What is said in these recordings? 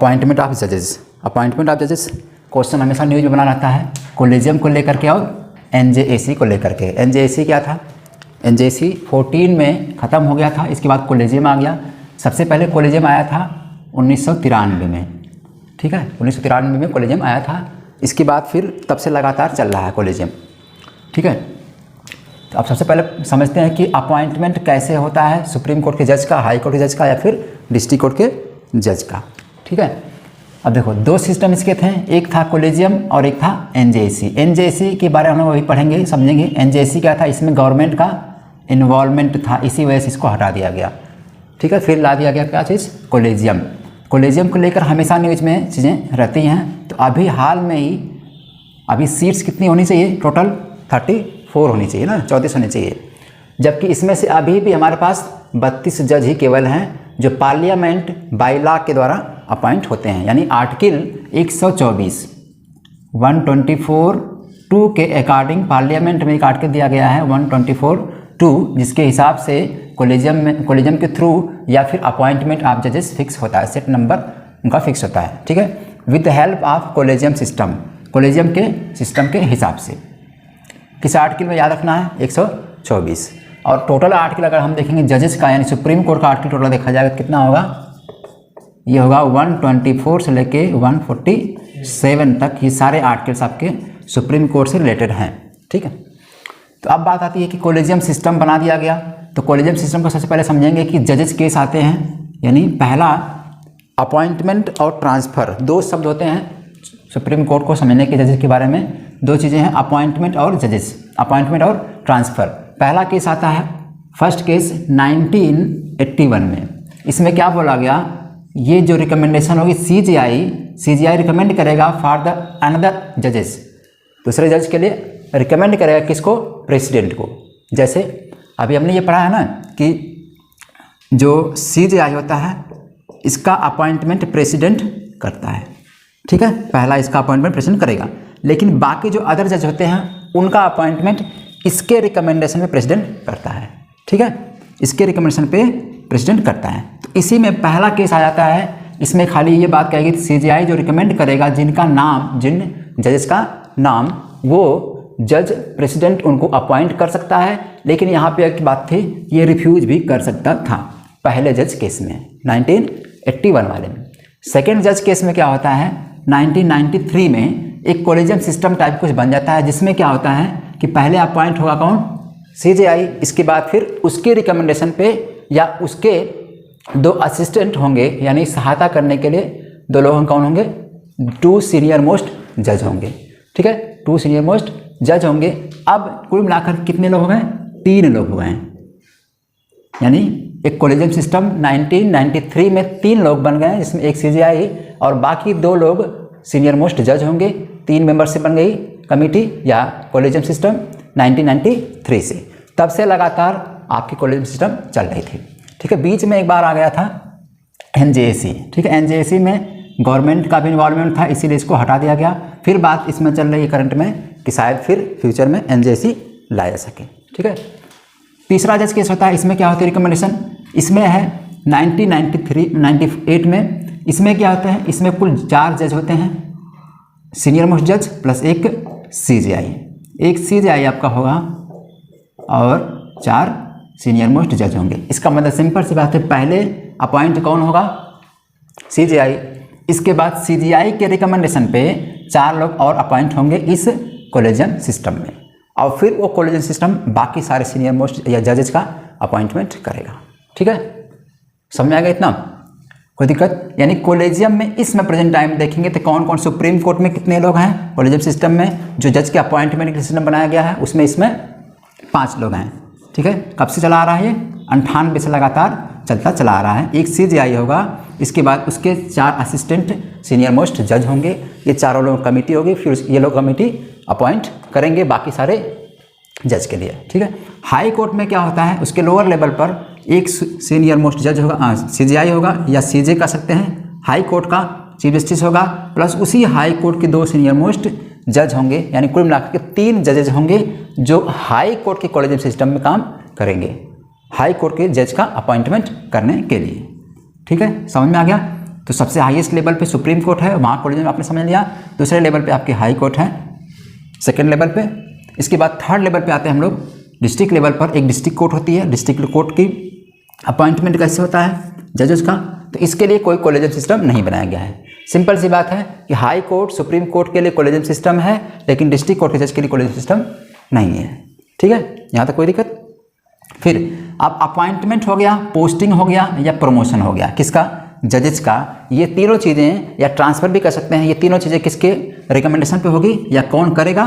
Appointment of जजेस। Appointment of जजेस question हमेशा न्यूज में बना रहता है, कोलेजियम को लेकर के और एनजेएसी को लेकर के। एनजेएसी क्या था? एनजेएसी 14 में ख़त्म हो गया था, इसके बाद कोलेजियम आ गया। सबसे पहले कोलेजियम आया था 1993 में, ठीक है, 1993 में कोलेजियम आया था। इसके बाद फिर तब से लगातार चल रहा है कोलेजियम, ठीक है। तो अब सबसे पहले समझते हैं कि अपॉइंटमेंट कैसे होता है, सुप्रीम कोर्ट के जज का, हाई कोर्ट के जज का, या फिर डिस्ट्रिक्ट कोर्ट के जज का, ठीक है। अब देखो दो सिस्टम इसके थे, एक था कोलेजियम और एक था एनजेएसी। एनजेएसी के बारे में हम लोग अभी पढ़ेंगे, समझेंगे। एनजेएसी क्या था? इसमें गवर्नमेंट का इन्वॉल्वमेंट था, इसी वजह से इसको हटा दिया गया, ठीक है। फिर ला दिया गया क्या चीज़? कोलेजियम। कोलेजियम को लेकर हमेशा न्यूज में चीज़ें रहती हैं। तो अभी हाल में ही अभी सीट्स कितनी होनी चाहिए? टोटल 34 होनी चाहिए ना, 34 होनी चाहिए। जबकि इसमें से अभी भी हमारे पास 32 जज ही केवल हैं जो पार्लियामेंट बाई लॉ के द्वारा अपॉइंट होते हैं, यानी आर्टिकल 124 124(2) के अकॉर्डिंग पार्लियामेंट में एक आर्टिकल दिया गया है 124(2), जिसके हिसाब से कोलेजियम के थ्रू या फिर अपॉइंटमेंट ऑफ जजेस फिक्स होता है, सेट नंबर उनका फिक्स होता है, ठीक है, with the help of collegium system, collegium के सिस्टम के हिसाब से। किस आर्टिकल में याद रखना है? 124। और टोटल आर्टिकल अगर हम देखेंगे जजेस का, यानी सुप्रीम कोर्ट का आर्टिकल टोटल देखा जाएगा कितना होगा? ये होगा 124 से लेके 147 तक, ये सारे आर्टिकल्स आपके सुप्रीम कोर्ट से रिलेटेड हैं, ठीक है। तो अब बात आती है कि कोलेजियम सिस्टम बना दिया गया। तो कोलेजियम सिस्टम को सबसे पहले समझेंगे कि जजेस केस आते हैं, यानी पहला अपॉइंटमेंट और ट्रांसफ़र, दो शब्द होते हैं सुप्रीम कोर्ट को समझने के जजेस के बारे में। दो चीज़ें हैं, अपॉइंटमेंट और जजेस, अपॉइंटमेंट और ट्रांसफ़र। पहला केस आता है, फर्स्ट केस 1981 में। इसमें क्या बोला गया? ये जो रिकमेंडेशन होगी सीजीआई रिकमेंड करेगा फॉर द अनदर जजेस, दूसरे जज के लिए रिकमेंड करेगा किसको? प्रेसिडेंट को। जैसे अभी हमने ये पढ़ा है ना कि जो सीजीआई होता है इसका अपॉइंटमेंट प्रेसिडेंट करता है, ठीक है, पहला इसका अपॉइंटमेंट प्रेसिडेंट करेगा। लेकिन बाकी जो अदर जज होते हैं उनका अपॉइंटमेंट इसके रिकमेंडेशन पे प्रेसिडेंट करता है, ठीक है, इसके रिकमेंडेशन पे प्रेसिडेंट करता है। तो इसी में पहला केस आ जाता है। इसमें खाली ये बात कहेगी सीजीआई जो रिकमेंड करेगा, जिनका नाम, जिन जजेस का नाम, वो जज प्रेसिडेंट उनको अपॉइंट कर सकता है। लेकिन यहाँ पे एक बात थी, ये रिफ्यूज भी कर सकता था पहले जज केस में, 1981 वाले में। सेकेंड जज केस में क्या होता है? 1993 में एक कोलेजियम सिस्टम टाइप कुछ बन जाता है, जिसमें क्या होता है कि पहले अपॉइंट होगा कौन? सीजीआई, इसके बाद फिर उसके रिकमेंडेशन पे या उसके दो असिस्टेंट होंगे, यानी सहायता करने के लिए दो लोग कौन होंगे? 2 सीनियर मोस्ट जज होंगे, ठीक है, 2 सीनियर मोस्ट जज होंगे। अब कुल मिलाकर कितने लोग हो गए? 3 लोग हो गए हैं, यानी एक कोलेजियम सिस्टम 1993 में 3 लोग बन गए, जिसमें एक सीजीआई और बाकी 2 लोग सीनियर मोस्ट जज होंगे। 3 मेंबर से बन गई कमेटी या कोलेजियम सिस्टम 1993 से। तब से लगातार आपकी कोलेजियम सिस्टम चल रही थी, ठीक है। बीच में एक बार आ गया था एनजेएसी, ठीक है, एनजेएसी में गवर्नमेंट का भी इन्वॉल्वमेंट था, इसीलिए इसको हटा दिया गया। फिर बात इसमें चल रही है करंट में कि शायद फिर फ्यूचर में एनजेएसी लाया जा सके, ठीक है। तीसरा जज केस होता है, इसमें क्या होती है? रिकमेंडेशन। इसमें है 1998 में। इसमें क्या होता है? इसमें कुल 4 जज होते हैं, सीनियर मोस्ट जज प्लस एक सीजीआई। एक सीजीआई आपका होगा और 4 सीनियर मोस्ट जज होंगे। इसका मतलब सिंपल सी बात है, पहले अपॉइंट कौन होगा? सीजीआई। इसके बाद सीजीआई के रिकमेंडेशन पे 4 लोग और अपॉइंट होंगे इस कोलेजियम सिस्टम में, और फिर वो कोलेजियम सिस्टम बाकी सारे सीनियर मोस्ट या जजेस का अपॉइंटमेंट करेगा, ठीक है। समझ में आएगा इतना? कोई दिक्कत? यानी कोलेजियम में इसमें प्रेजेंट टाइम देखेंगे तो कौन कौन, सुप्रीम कोर्ट में कितने लोग हैं कोलेजियम सिस्टम में, जो जज के अपॉइंटमेंट का सिस्टम बनाया गया है उसमें इसमें 5 लोग हैं, ठीक है। कब से चला आ रहा है? ये 98 से लगातार चला आ रहा है। एक सीजीआई होगा, इसके बाद उसके 4 असिस्टेंट सीनियर मोस्ट जज होंगे, ये चारों लोग कमेटी होगी, फिर ये लोग कमेटी अपॉइंट करेंगे बाकी सारे जज के लिए, ठीक है। हाई कोर्ट में क्या होता है? उसके लोअर लेवल पर एक सीनियर मोस्ट जज होगा, सीजीआई होगा या सीजे कह सकते हैं, हाई कोर्ट का चीफ जस्टिस होगा, प्लस उसी हाई कोर्ट के 2 सीनियर मोस्ट जज होंगे, यानी कुल मिलाकर के 3 जजेज होंगे जो हाई कोर्ट के कोलेजियम सिस्टम में काम करेंगे, हाई कोर्ट के जज का अपॉइंटमेंट करने के लिए, ठीक है। समझ में आ गया? तो सबसे हाईएस्ट लेवल पे सुप्रीम कोर्ट है, वहाँ कोलिजन आपने समझ लिया। दूसरे लेवल पे आपकी हाई कोर्ट है सेकेंड लेवल पे। इसके बाद थर्ड लेवल पे आते हैं हम लोग डिस्ट्रिक्ट लेवल पर। एक डिस्ट्रिक्ट कोर्ट होती है, डिस्ट्रिक्ट कोर्ट की अपॉइंटमेंट कैसे होता है जजेस का, तो इसके लिए कोई कोलिजन सिस्टम नहीं बनाया गया है। सिंपल सी बात है कि हाई कोर्ट सुप्रीम कोर्ट के लिए कोलिजन सिस्टम है, लेकिन डिस्ट्रिक्ट कोर्ट के जज के लिए कोलिजन सिस्टम नहीं है। ठीक है, यहाँ तक कोई दिक्कत। फिर अब अपॉइंटमेंट हो गया, पोस्टिंग हो गया या प्रमोशन हो गया, किसका, जजेस का। ये तीनों चीज़ें, या ट्रांसफ़र भी कर सकते हैं, ये तीनों चीज़ें किसके रिकमेंडेशन पे होगी या कौन करेगा,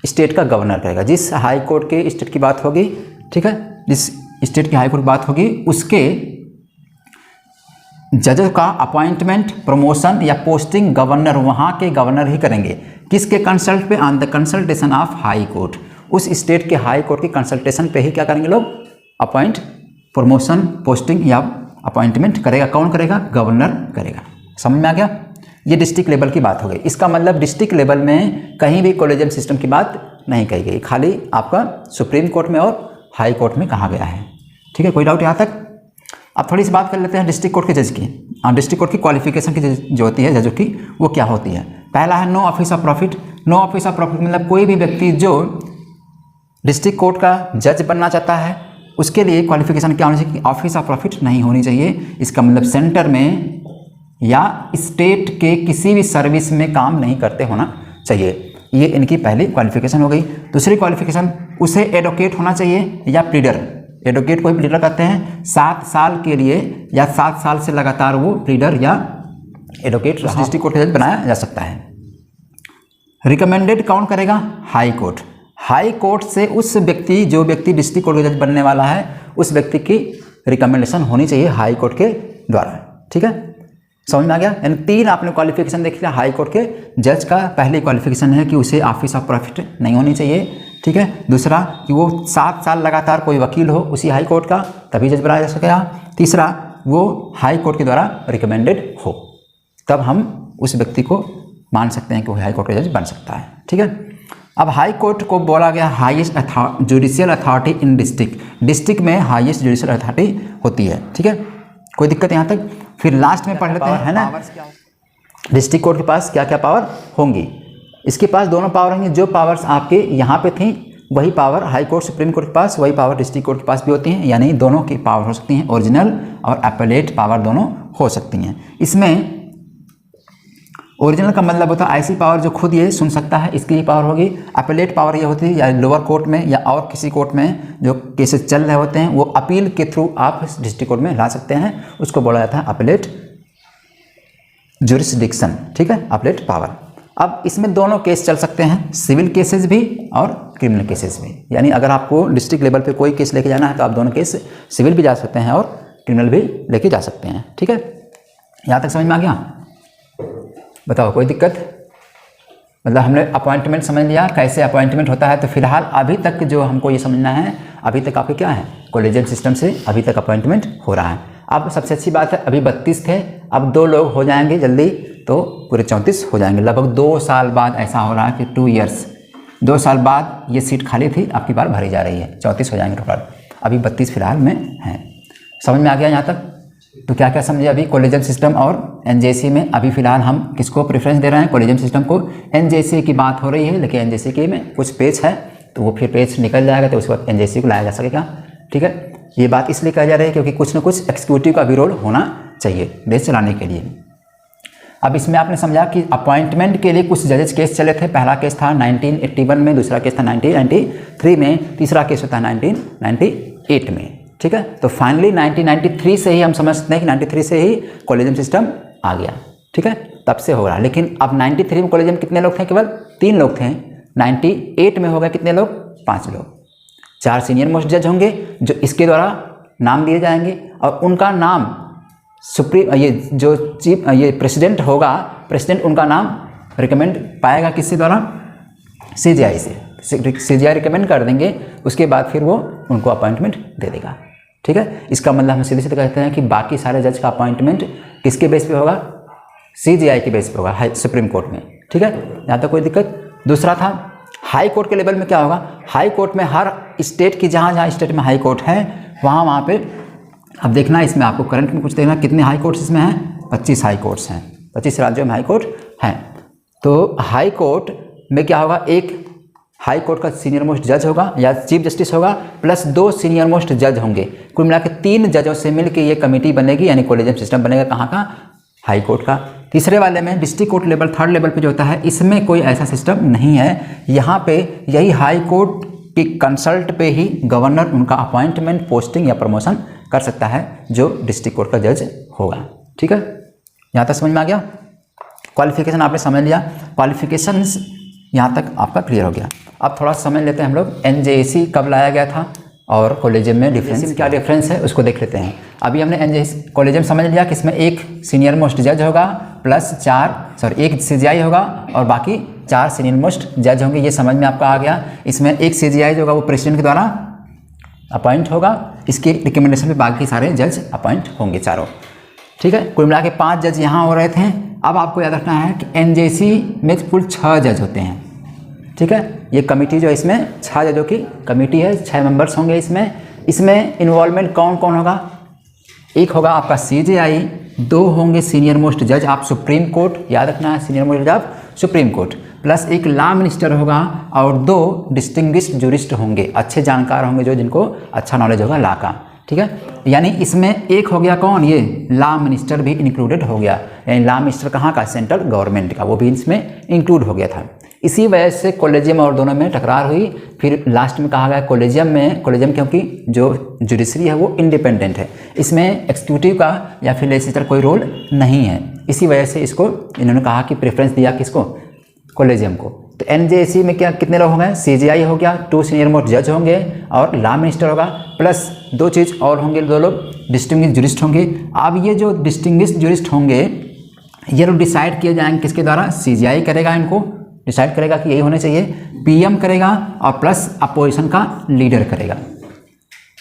स्टेट का गवर्नर करेगा। जिस हाई कोर्ट के स्टेट की बात होगी, ठीक है, जिस स्टेट की हाई कोर्ट की बात होगी उसके जजेस का अपॉइंटमेंट, प्रमोशन या पोस्टिंग गवर्नर, वहाँ के गवर्नर ही करेंगे। किसके कंसल्ट पे, on the consultation of high court. उस स्टेट के हाई कोर्ट की कंसल्टेशन पे ही क्या करेंगे लोग, अपॉइंट, प्रमोशन, पोस्टिंग या अपॉइंटमेंट करेगा। कौन करेगा, गवर्नर करेगा। समझ में आ गया। ये डिस्ट्रिक्ट लेवल की बात हो गई। इसका मतलब डिस्ट्रिक्ट लेवल में कहीं भी कोलिजन सिस्टम की बात नहीं कही गई, खाली आपका सुप्रीम कोर्ट में और हाई कोर्ट में कहा गया है। ठीक है, कोई डाउट यहाँ तक। अब थोड़ी सी बात कर लेते हैं डिस्ट्रिक्ट कोर्ट के जज की। डिस्ट्रिक्ट कोर्ट की क्वालिफिकेशन की जो होती है जजों की, वो क्या होती है। पहला है no office of profit. No office of profit मतलब कोई भी व्यक्ति जो डिस्ट्रिक्ट कोर्ट का जज बनना चाहता है उसके लिए क्वालिफिकेशन क्या होनी चाहिए, ऑफिस ऑफ प्रॉफिट नहीं होनी चाहिए। इसका मतलब सेंटर में या स्टेट के किसी भी सर्विस में काम नहीं करते होना चाहिए। ये इनकी पहली क्वालिफिकेशन हो गई। दूसरी क्वालिफिकेशन, उसे एडवोकेट होना चाहिए या प्लीडर। एडवोकेट को ही प्लीडर कहते हैं। 7 साल के लिए या 7 साल से लगातार वो प्लीडर या एडवोकेट डिस्ट्रिक्ट कोर्ट जज बनाया जा सकता है। रिकमेंडेड कौन करेगा, हाई कोर्ट। हाई कोर्ट से उस व्यक्ति, जो व्यक्ति डिस्ट्रिक्ट कोर्ट का जज बनने वाला है, उस व्यक्ति की रिकमेंडेशन होनी चाहिए हाई कोर्ट के द्वारा। ठीक है, समझ में आ गया। यानी 3 आपने क्वालिफिकेशन देख लिया हाई कोर्ट के जज का। पहली क्वालिफिकेशन है कि उसे ऑफिस ऑफ प्रॉफिट नहीं होनी चाहिए। ठीक है, दूसरा कि वो 7 साल लगातार कोई वकील हो उसी हाई कोर्ट का, तभी जज बनाया जा सकेगा। तीसरा, वो हाई कोर्ट के द्वारा रिकमेंडेड हो, तब हम उस व्यक्ति को मान सकते हैं कि वो हाई कोर्ट का जज बन सकता है। ठीक है, अब हाई कोर्ट को बोला गया highest judicial authority in district. District में हाईएस्ट जुडिशियल अथॉरिटी होती है। ठीक है, कोई दिक्कत यहाँ तक। फिर लास्ट में पढ़ लेते हैं, है ना, डिस्ट्रिक्ट कोर्ट के पास क्या क्या पावर होंगी। इसके पास दोनों पावर होंगी। जो पावर्स आपके यहाँ पे थी वही power high court supreme court के पास, वही पावर डिस्ट्रिक्ट कोर्ट के पास भी होती हैं। यानी दोनों की पावर हो सकती हैं, ओरिजिनल और अपीलेट पावर दोनों हो सकती हैं। इसमें ओरिजिनल का मतलब होता है ऐसी पावर जो खुद ये सुन सकता है, इसकी पावर होगी। अपीलेट पावर ये होती है या लोअर कोर्ट में या और किसी कोर्ट में जो केसेस चल रहे होते हैं वो अपील के थ्रू आप डिस्ट्रिक्ट कोर्ट में ला सकते हैं, उसको बोला जाता है अपीलेट जुरिस्डिक्शन। ठीक है, अपीलेट पावर। अब इसमें दोनों केस चल सकते हैं, सिविल केसेस भी और क्रिमिनल केसेस भी। यानी अगर आपको डिस्ट्रिक्ट लेवल पे कोई केस लेके जाना है तो आप दोनों केस सिविल भी जा सकते हैं और क्रिमिनल भी लेके जा सकते हैं। ठीक है, यहाँ तक समझ में आ गया। बताओ कोई दिक्कत। मतलब हमने अपॉइंटमेंट समझ लिया कैसे अपॉइंटमेंट होता है। तो फिलहाल अभी तक जो हमको ये समझना है, अभी तक आपके क्या है, कोलिजन सिस्टम से अभी तक अपॉइंटमेंट हो रहा है। अब सबसे अच्छी बात है, अभी 32 थे, अब 2 लोग हो जाएंगे जल्दी, तो पूरे 34 हो जाएंगे। लगभग 2 साल बाद ऐसा हो रहा है कि 2 ईयर्स, 2 साल बाद ये सीट खाली थी, अब की बार भरी जा रही है। 34 हो जाएंगे टोटल, अभी 32 फिलहाल में हैं। समझ में आ गया यहाँ तक। तो क्या क्या समझे अभी कोलिजन सिस्टम और एनजेसी में। अभी फिलहाल हम किसको प्रेफरेंस दे रहे हैं, कोलिजन सिस्टम को। एनजेसी की बात हो रही है, लेकिन एनजेसी के में कुछ पेज है तो वो फिर पेज निकल जाएगा, तो उसके बाद एनजेसी को लाया जा सकेगा। ठीक है, ये बात इसलिए कही जा रही है क्योंकि कुछ न कुछ एक्सिक्यूटिव का भी रोल होना चाहिए देश चलाने के लिए। अब इसमें आपने समझा कि अपॉइंटमेंट के लिए कुछ जजेस केस चले थे। पहला केस था 1981 में, दूसरा केस था 1993 में, तीसरा केस होता है 1998 में। ठीक है, तो फाइनली 1993 से ही हम समझते हैं कि 93 से ही कोलिजन सिस्टम आ गया। ठीक है, तब से हो रहा। लेकिन अब 93 में कोलिजन कितने लोग थे, केवल 3 लोग थे। 98 में हो गए कितने लोग, 5 लोग। 4 सीनियर मोस्ट जज होंगे जो इसके द्वारा नाम दिए जाएंगे और उनका नाम सुप्रीम, ये जो चीफ, ये प्रेसिडेंट होगा, प्रेसिडेंट उनका नाम रिकमेंड पाएगा किसके द्वारा, सीजीआई से। सीजीआई रिकमेंड कर देंगे, उसके बाद फिर वो उनको अपॉइंटमेंट दे देगा। ठीक है, इसका मतलब हम सीधे सीधे कहते हैं कि बाकी सारे जज का अपॉइंटमेंट किसके बेस पे होगा, सीजीआई के बेस पे होगा, सुप्रीम कोर्ट में। ठीक है, यहाँ तक कोई दिक्कत। दूसरा था हाई कोर्ट के लेवल में क्या होगा, हाई कोर्ट में हर स्टेट की जहाँ स्टेट में हाई कोर्ट है वहाँ पे अब देखना, इसमें आपको करंट में कुछ देखना कितने हाई कोर्ट्स इसमें हैं, 25 हाई कोर्ट्स हैं, 25 राज्यों में हाई कोर्ट हैं। तो हाई कोर्ट में क्या होगा, एक हाई कोर्ट का सीनियर मोस्ट जज होगा या चीफ जस्टिस होगा, प्लस 2 सीनियर मोस्ट जज होंगे। कुल मिला के 3 जजों से मिलकर ये कमेटी बनेगी, यानी कॉलेजियम सिस्टम बनेगा कहाँ का, हाई कोर्ट का। तीसरे वाले में district court level, 3rd level पे जो होता है, इसमें कोई ऐसा सिस्टम नहीं है। यहाँ पे यही हाई कोर्ट की कंसल्ट पे ही गवर्नर उनका अपॉइंटमेंट, पोस्टिंग या प्रमोशन कर सकता है, जो डिस्ट्रिक्ट कोर्ट का जज होगा। ठीक है, यहाँ तक समझ में आ गया। क्वालिफिकेशन आपने समझ लिया, क्वालिफिकेशंस यहाँ तक आपका क्लियर हो गया। अब थोड़ा समझ लेते हैं हम लोग NJAC कब लाया गया था और कॉलेजियम में डिफरेंस, क्या डिफरेंस है उसको देख लेते हैं। अभी हमने NJAC कॉलेजियम समझ लिया कि इसमें एक सीनियर मोस्ट जज होगा प्लस 1 CGI होगा और बाकी 4 सीनियर मोस्ट जज होंगे, ये समझ में आपका आ गया। इसमें एक CGI जो होगा वो प्रेसिडेंट के द्वारा अपॉइंट होगा, इसके रिकमेंडेशन पे बाकी सारे जज अपॉइंट होंगे चारों। ठीक है, कुल मिला के 5 जज यहाँ हो रहे थे। अब आपको याद रखना है कि NJAC में कुल 6 जज होते हैं। ठीक है, ये कमेटी जो इसमें 6 जजों की कमेटी है, 6 मेंबर्स होंगे इसमें इन्वॉल्वमेंट कौन कौन होगा, एक होगा आपका CJI, 2 होंगे सीनियर मोस्ट जज आप सुप्रीम कोर्ट, याद रखना है सीनियर मोस्ट जज आप सुप्रीम कोर्ट, प्लस एक लॉ मिनिस्टर होगा और 2 डिस्टिंग्विश्ड जूरिस्ट होंगे, अच्छे जानकार होंगे जो जिनको अच्छा नॉलेज होगा लॉ का। ठीक है, यानी इसमें एक हो गया कौन, ये लॉ मिनिस्टर भी इंक्लूडेड हो गया, यानी लॉ मिनिस्टर कहाँ का, सेंट्रल गवर्नमेंट का, वो भी इसमें इंक्लूड हो गया था। इसी वजह से कॉलेजियम और दोनों में टकरार हुई। फिर लास्ट में कहा गया कॉलेजियम क्योंकि जो जुडिशरी है वो इंडिपेंडेंट है, इसमें एक्सिक्यूटिव का या फिर लेजिस्लेचर कोई रोल नहीं है, इसी वजह से इसको इन्होंने कहा कि प्रेफरेंस दिया किसको, कॉलेजियम को। तो NJAC में क्या कितने लोग होंगे, CJI हो गया, 2 सीनियर मोस्ट जज होंगे और लॉ मिनिस्टर होगा, प्लस 2 चीज़ और होंगे, 2 लोग डिस्टिंग्विश्ड जूरिस्ट होंगे। अब ये जो डिस्टिंग्विश्ड जूरिस्ट होंगे ये लोग डिसाइड किए जाएंगे किसके द्वारा, CJI करेगा, इनको डिसाइड करेगा कि यही होने चाहिए, PM करेगा और प्लस अपोजिशन का लीडर करेगा,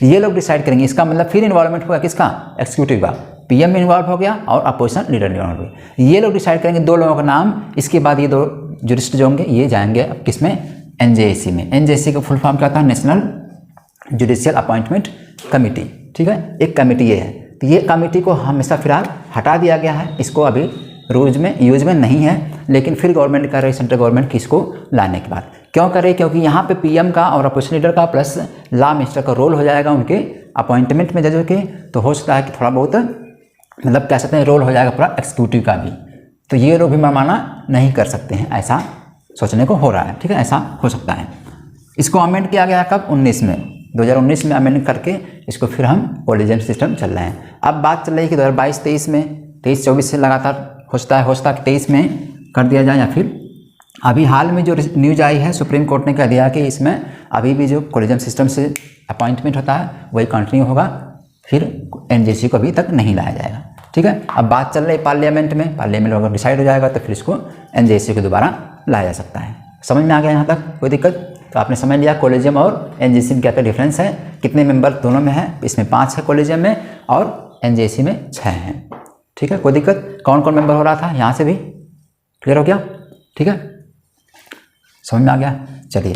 ये लोग डिसाइड करेंगे। इसका मतलब फिर इन्वॉल्वमेंट होगा किसका, एक्सिक्यूटिव का, PM इन्वॉल्व हो गया और अपोजिशन लीडर इन्वॉल्व हो गया, ये लोग डिसाइड करेंगे 2 लोगों का नाम। इसके बाद ये 2 जूरिस्ट जो होंगे ये जाएंगे अब किसमें, NJAC में। NJAC का फुल फॉर्म क्या था, नेशनल जुडिशियल अपॉइंटमेंट कमेटी। ठीक है, एक कमेटी ये है, तो ये कमेटी को हमेशा फिलहाल हटा दिया गया है, इसको अभी यूज में नहीं है, लेकिन फिर गवर्नमेंट कर रही है, सेंट्रल गवर्नमेंट की इसको लाने के बाद। क्यों करे, क्योंकि यहाँ पे PM का और अपोजिशन लीडर का प्लस लॉ मिनिस्टर का रोल हो जाएगा उनके अपॉइंटमेंट में जजों के, तो हो सकता है कि थोड़ा बहुत मतलब कह सकते हैं रोल हो जाएगा पूरा एक्सिक्यूटिव का भी, तो ये लोग भी मनमाना नहीं कर सकते हैं, ऐसा सोचने को हो रहा है। ठीक है, ऐसा हो सकता है। इसको अमेंड किया गया कब, 2019 में अमेंड करके इसको फिर हम कॉलेजियम सिस्टम चल रहे हैं। अब बात चल रही है कि 2022-23 में, 23-24 से लगातार हो सकता है 23 में कर दिया जाए, या फिर अभी हाल में जो न्यूज आई है सुप्रीम कोर्ट ने कह दिया कि इसमें अभी भी जो कॉलेजियम सिस्टम से अपॉइंटमेंट होता है वही कंटिन्यू होगा, फिर NJAC को अभी तक नहीं लाया जाएगा। ठीक है, अब बात चल रही पार्लियामेंट में अगर डिसाइड हो जाएगा तो फिर इसको NJAC को दोबारा लाया जा सकता है। समझ में आ गया यहाँ तक, कोई दिक्कत? तो आपने समझ लिया कॉलेजियम और NJAC में क्या क्या डिफरेंस है, कितने मेंबर दोनों में है, इसमें 5 है कॉलेजियम में और NJAC में 6 हैं। ठीक है, कोई दिक्कत? कौन कौन मेंबर हो रहा था यहाँ से भी क्लियर हो गया? ठीक है, समझ में आ गया? चलिए।